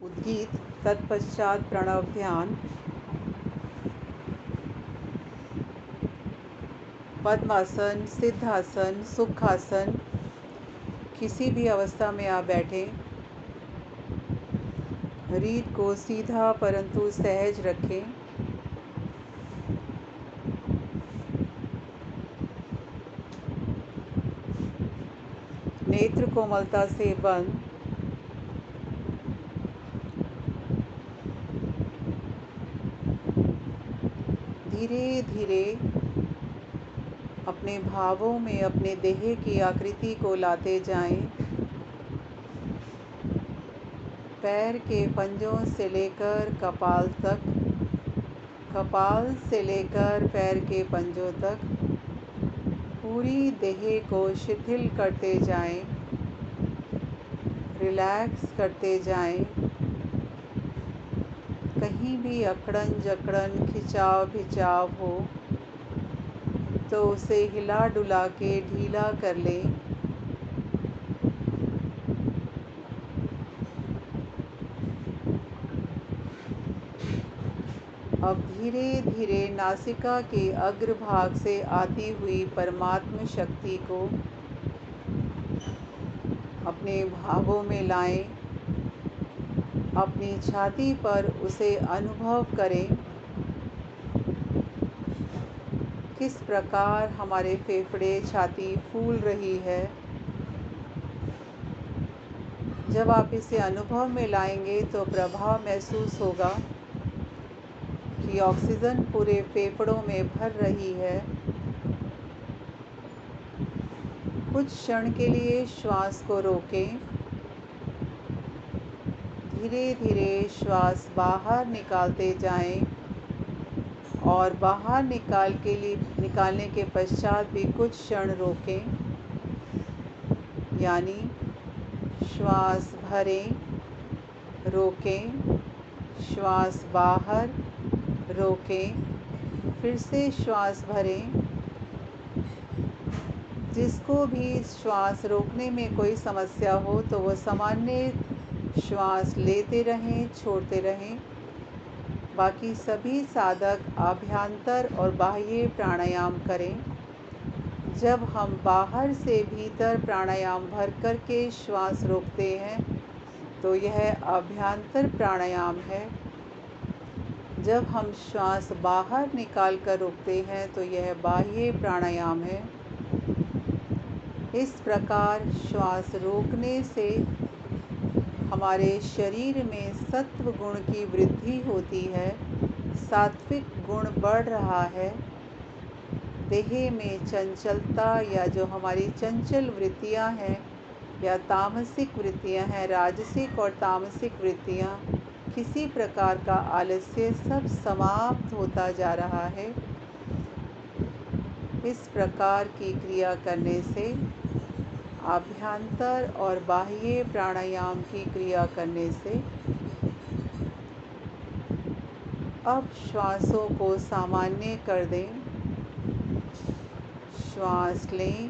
उद्गीत तत्पश्चात प्रणव ध्यान। पद्मासन, सिद्धासन, सुखासन, किसी भी अवस्था में आप बैठें। रीढ़ को सीधा परंतु सहज रखें। नेत्र कोमलता से बंद। धीरे धीरे अपने भावों में अपने देह की आकृति को लाते जाएं। पैर के पंजों से लेकर कपाल तक, कपाल से लेकर पैर के पंजों तक पूरी देह को शिथिल करते जाएं, रिलैक्स करते जाएं। कहीं भी अकड़न जकड़न खिंचाव भिंचाव हो तो उसे हिला डुला के ढीला कर लें। अब धीरे धीरे नासिका के अग्रभाग से आती हुई परमात्म शक्ति को अपने भावों में लाएं। अपनी छाती पर उसे अनुभव करें किस प्रकार हमारे फेफड़े छाती फूल रही है। जब आप इसे अनुभव में लाएंगे तो प्रभाव महसूस होगा कि ऑक्सीजन पूरे फेफड़ों में भर रही है। कुछ क्षण के लिए श्वास को रोकें। धीरे धीरे श्वास बाहर निकालते जाएं और बाहर निकालने के पश्चात भी कुछ क्षण रोकें। यानी श्वास भरें, रोकें, श्वास बाहर, रोकें, फिर से श्वास भरें। जिसको भी श्वास रोकने में कोई समस्या हो तो वो सामान्य श्वास लेते रहें, छोड़ते रहें। बाकी सभी साधक आभ्यंतर और बाह्य प्राणायाम करें। जब हम बाहर से भीतर प्राणायाम भर करके श्वास रोकते हैं तो यह आभ्यंतर प्राणायाम है। जब हम श्वास बाहर निकाल कर रोकते हैं तो यह बाह्य प्राणायाम है। इस प्रकार श्वास रोकने से हमारे शरीर में सत्व गुण की वृद्धि होती है, सात्विक गुण बढ़ रहा है। देह में चंचलता या जो हमारी चंचल वृत्तियां हैं या तामसिक वृत्तियां हैं, राजसिक और तामसिक वृत्तियां, किसी प्रकार का आलस्य सब समाप्त होता जा रहा है। इस प्रकार की क्रिया करने से आभ्यंतर और बाह्य प्राणायाम की क्रिया करने से अब श्वासों को सामान्य कर दें। श्वास लें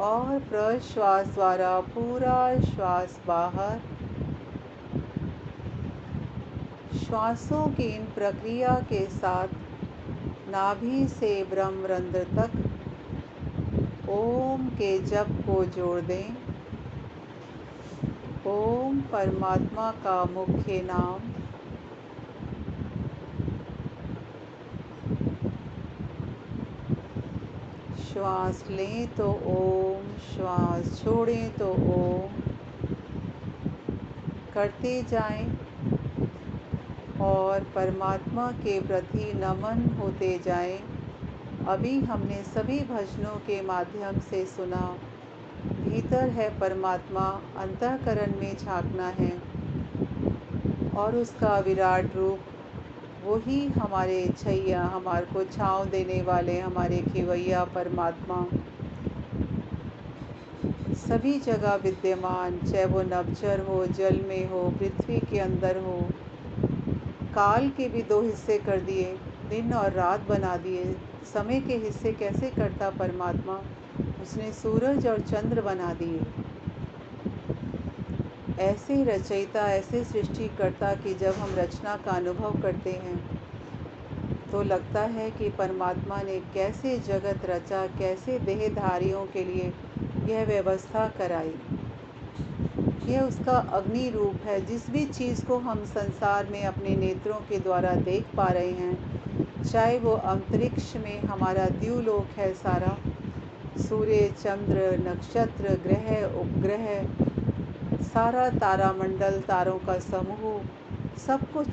और प्रश्वास द्वारा पूरा श्वास बाहर। श्वासों की इन प्रक्रिया के साथ नाभि से ब्रह्मरंध्र तक ओम के जप को जोड़ दें। ओम परमात्मा का मुख्य नाम। श्वास लें तो ओम, श्वास छोड़ें तो ओम करते जाएं और परमात्मा के प्रति नमन होते जाएं। अभी हमने सभी भजनों के माध्यम से सुना, भीतर है परमात्मा, अंतःकरण में झांकना है और उसका विराट रूप वही हमारे छैया, हमारे को छाँव देने वाले, हमारे खिवैया परमात्मा सभी जगह विद्यमान, चाहे वो नभचर हो, जल में हो, पृथ्वी के अंदर हो। काल के भी दो हिस्से कर दिए, दिन और रात बना दिए। समय के हिस्से कैसे करता परमात्मा? उसने सूरज और चंद्र बना दिए। ऐसे रचयिता, ऐसे सृष्टिकर्ता कि जब हम रचना का अनुभव करते हैं तो लगता है कि परमात्मा ने कैसे जगत रचा, कैसे देहधारियों के लिए यह व्यवस्था कराई। यह उसका अग्नि रूप है। जिस भी चीज़ को हम संसार में अपने नेत्रों के द्वारा देख पा रहे हैं, चाहे वो अंतरिक्ष में हमारा द्युलोक है सारा, सूर्य, चंद्र, नक्षत्र, ग्रह, उपग्रह, सारा तारामंडल, तारों का समूह, सब कुछ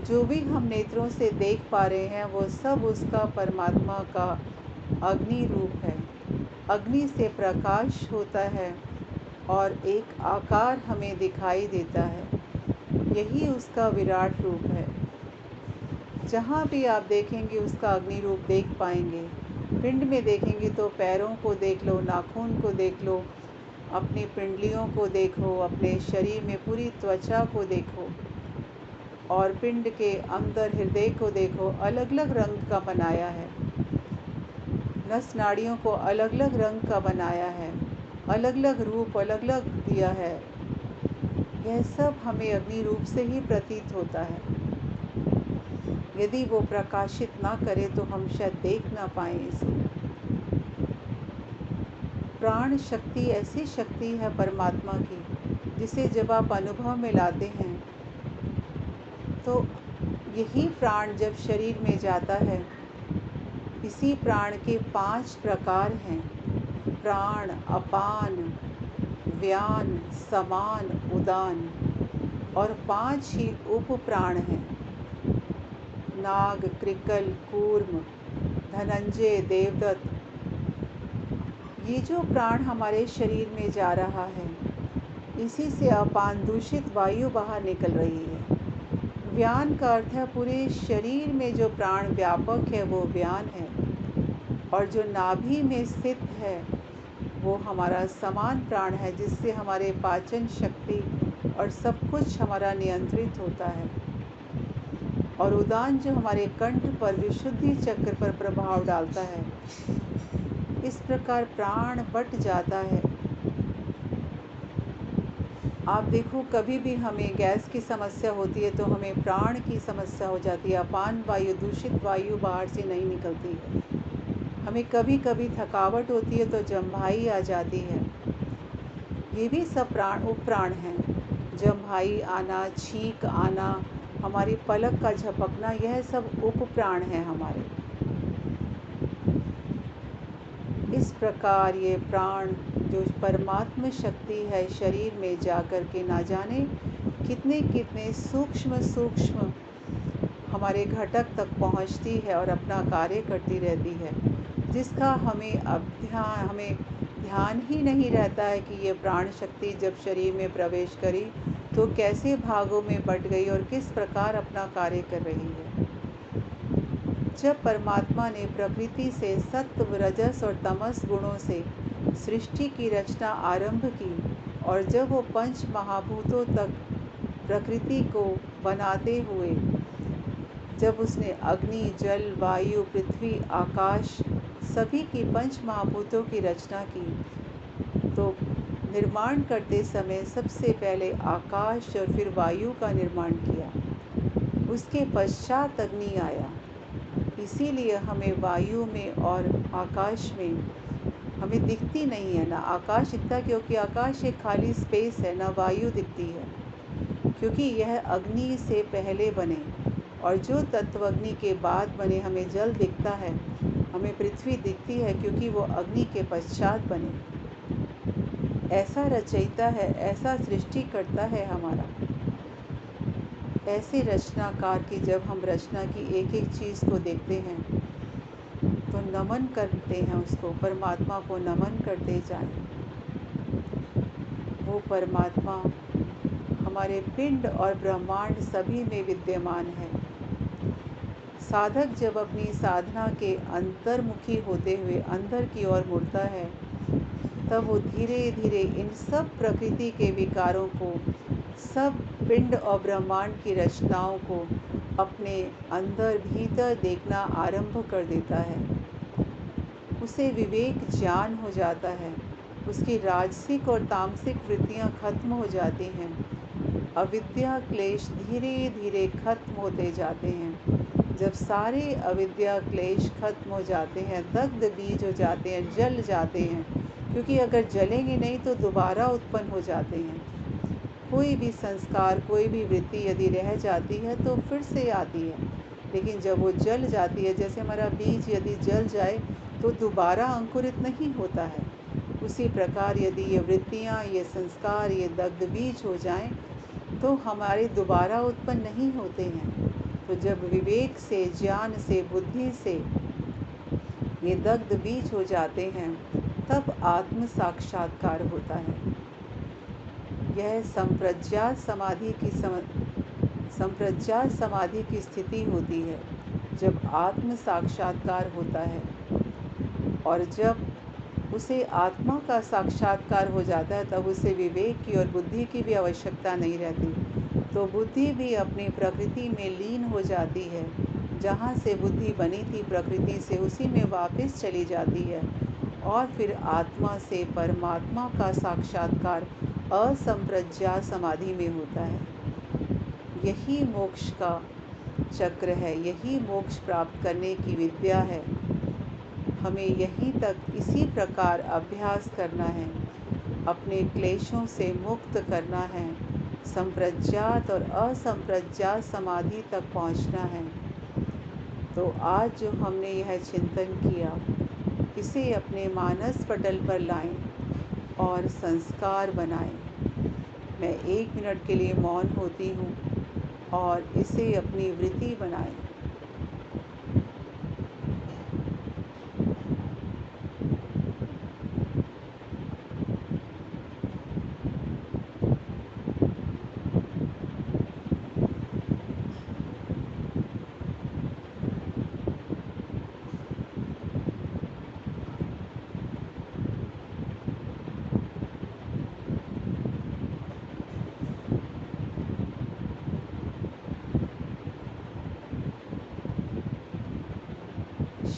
जो भी हम नेत्रों से देख पा रहे हैं वो सब उसका परमात्मा का अग्नि रूप है। अग्नि से प्रकाश होता है और एक आकार हमें दिखाई देता है। यही उसका विराट रूप है। जहाँ भी आप देखेंगे उसका अग्नि रूप देख पाएंगे। पिंड में देखेंगे तो पैरों को देख लो, नाखून को देख लो, अपनी पिंडलियों को देखो, अपने शरीर में पूरी त्वचा को देखो, और पिंड के अंदर हृदय को देखो, अलग अलग रंग का बनाया है। नस नाड़ियों को अलग अलग रंग का बनाया है, अलग अलग रूप अलग अलग दिया है। यह सब हमें अग्नि रूप से ही प्रतीत होता है। यदि वो प्रकाशित ना करे तो हम शायद देख ना पाए इसे। प्राण शक्ति ऐसी शक्ति है परमात्मा की, जिसे जब आप अनुभव में लाते हैं तो यही प्राण जब शरीर में जाता है, इसी प्राण के 5 प्रकार हैं: प्राण, अपान, व्यान, समान, उदान, और 5 ही उप प्राण हैं: नाग, कृकल, कूर्म, धनंजय, देवदत्त। ये जो प्राण हमारे शरीर में जा रहा है, इसी से अपान दूषित वायु बाहर निकल रही है। व्यान का अर्थ है पूरे शरीर में जो प्राण व्यापक है वो व्यान है, और जो नाभि में स्थित है वो हमारा समान प्राण है, जिससे हमारे पाचन शक्ति और सब कुछ हमारा नियंत्रित होता है। और उदान जो हमारे कंठ पर विशुद्धि चक्र पर प्रभाव डालता है। इस प्रकार प्राण बट जाता है। आप देखो, कभी भी हमें गैस की समस्या होती है तो हमें प्राण की समस्या हो जाती है। अपान वायु, दूषित वायु बाहर से नहीं निकलती है। हमें कभी कभी थकावट होती है तो जम्भाई आ जाती है। ये भी सब प्राण उप प्राण हैं। जम्भाई आना, छींक आना, हमारी पलक का झपकना, यह सब उप प्राण हैं हमारे। इस प्रकार ये प्राण जो परमात्म शक्ति है शरीर में जाकर के ना जाने कितने कितने सूक्ष्म सूक्ष्म हमारे घटक तक पहुंचती है और अपना कार्य करती रहती है, जिसका हमें ध्यान ही नहीं रहता है कि ये प्राण शक्ति जब शरीर में प्रवेश करी तो कैसे भागों में बट गई और किस प्रकार अपना कार्य कर रही है। जब परमात्मा ने प्रकृति से सत्व, रजस और तमस गुणों से सृष्टि की रचना आरंभ की, और जब वो 5 महाभूतों तक प्रकृति को बनाते हुए जब उसने अग्नि, जल, वायु, पृथ्वी, आकाश सभी की 5 महाभूतों की रचना की, तो निर्माण करते समय सबसे पहले आकाश और फिर वायु का निर्माण किया। उसके पश्चात अग्नि आया। इसीलिए हमें वायु में और आकाश में हमें दिखती नहीं है। ना आकाश दिखता, क्योंकि आकाश एक खाली स्पेस है। ना वायु दिखती है, क्योंकि यह अग्नि से पहले बने, और जो तत्व अग्नि के बाद बने। हमें जल दिखता है, हमें पृथ्वी दिखती है, क्योंकि वो अग्नि के पश्चात बने। ऐसा रचयिता है, ऐसा सृष्टि करता है हमारा। ऐसे रचनाकार की जब हम रचना की एक एक चीज़ को देखते हैं तो नमन करते हैं, उसको परमात्मा को नमन करते जाएं। वो परमात्मा हमारे पिंड और ब्रह्मांड सभी में विद्यमान है। साधक जब अपनी साधना के अंतर्मुखी होते हुए अंदर की ओर मुड़ता है, तब वो धीरे धीरे इन सब प्रकृति के विकारों को, सब पिंड और ब्रह्मांड की रचनाओं को अपने अंदर भीतर देखना आरंभ कर देता है। उसे विवेक ज्ञान हो जाता है। उसकी राजसिक और तामसिक वृत्तियाँ खत्म हो जाती हैं। अविद्या क्लेश धीरे धीरे खत्म होते जाते हैं। जब सारे अविद्या क्लेश खत्म हो जाते हैं, दग्ध बीज हो जाते हैं, जल जाते हैं, क्योंकि अगर जलेंगे नहीं तो दोबारा उत्पन्न हो जाते हैं। कोई भी संस्कार, कोई भी वृत्ति यदि रह जाती है तो फिर से आती है, लेकिन जब वो जल जाती है, जैसे हमारा बीज यदि जल जाए तो दोबारा अंकुरित नहीं होता है, उसी प्रकार यदि ये वृत्तियाँ, ये संस्कार, ये दग्ध बीज हो जाएं तो हमारे दोबारा उत्पन्न नहीं होते हैं। तो जब विवेक से, ज्ञान से, बुद्धि से ये दग्ध बीज हो जाते हैं, तब आत्म साक्षात्कार होता है। यह संप्रज्ञात समाधि की स्थिति होती है, जब आत्म साक्षात्कार होता है। और जब उसे आत्मा का साक्षात्कार हो जाता है, तब उसे विवेक की और बुद्धि की भी आवश्यकता नहीं रहती। तो बुद्धि भी अपनी प्रकृति में लीन हो जाती है। जहाँ से बुद्धि बनी थी प्रकृति से, उसी में वापस चली जाती है और फिर आत्मा से परमात्मा का साक्षात्कार असंप्रज्ञात समाधि में होता है। यही मोक्ष का चक्र है, यही मोक्ष प्राप्त करने की विद्या है। हमें यहीं तक इसी प्रकार अभ्यास करना है, अपने क्लेशों से मुक्त करना है, संप्रज्ञात और असंप्रज्ञात समाधि तक पहुंचना है। तो आज जो हमने यह चिंतन किया, इसे अपने मानस पटल पर लाएं और संस्कार बनाएं। मैं 1 मिनट के लिए मौन होती हूँ और इसे अपनी वृत्ति बनाएं।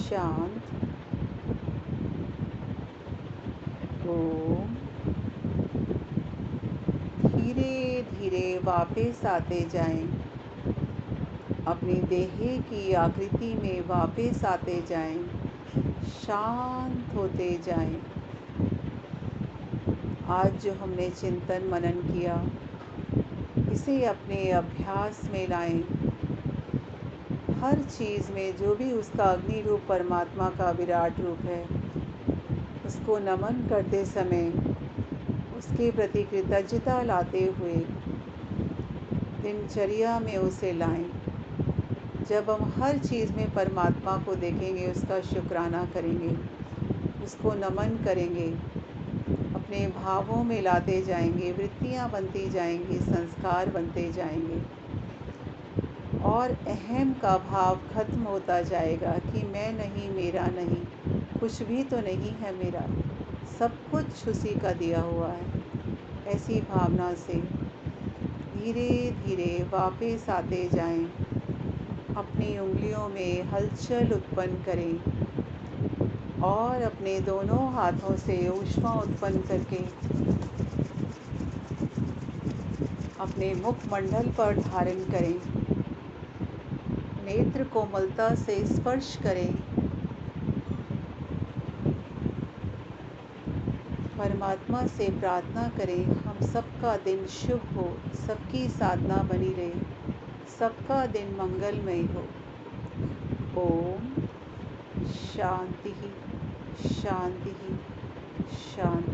शांत। ओम। धीरे धीरे वापस आते जाएं, अपनी देह की आकृति में वापस आते जाएं, शांत होते जाएं। आज जो हमने चिंतन मनन किया, इसे अपने अभ्यास में लाएं। हर चीज़ में जो भी उसका अग्नि रूप परमात्मा का विराट रूप है, उसको नमन करते समय उसके प्रति कृतज्ञता लाते हुए दिनचर्या में उसे लाएं। जब हम हर चीज़ में परमात्मा को देखेंगे, उसका शुक्राना करेंगे, उसको नमन करेंगे, अपने भावों में लाते जाएंगे, वृत्तियाँ बनती जाएंगी, संस्कार बनते जाएंगे और अहम का भाव खत्म होता जाएगा कि मैं नहीं, मेरा नहीं, कुछ भी तो नहीं है मेरा, सब कुछ उसी का दिया हुआ है। ऐसी भावना से धीरे धीरे वापस आते जाएं, अपनी उंगलियों में हलचल उत्पन्न करें और अपने दोनों हाथों से ऊष्मा उत्पन्न करके अपने मुखमंडल पर धारण करें। नेत्र कोमलता से स्पर्श करें। परमात्मा से प्रार्थना करें, हम सबका दिन शुभ हो, सबकी साधना बनी रहे, सबका दिन मंगलमय हो। ओम शांति, शांति, शांति।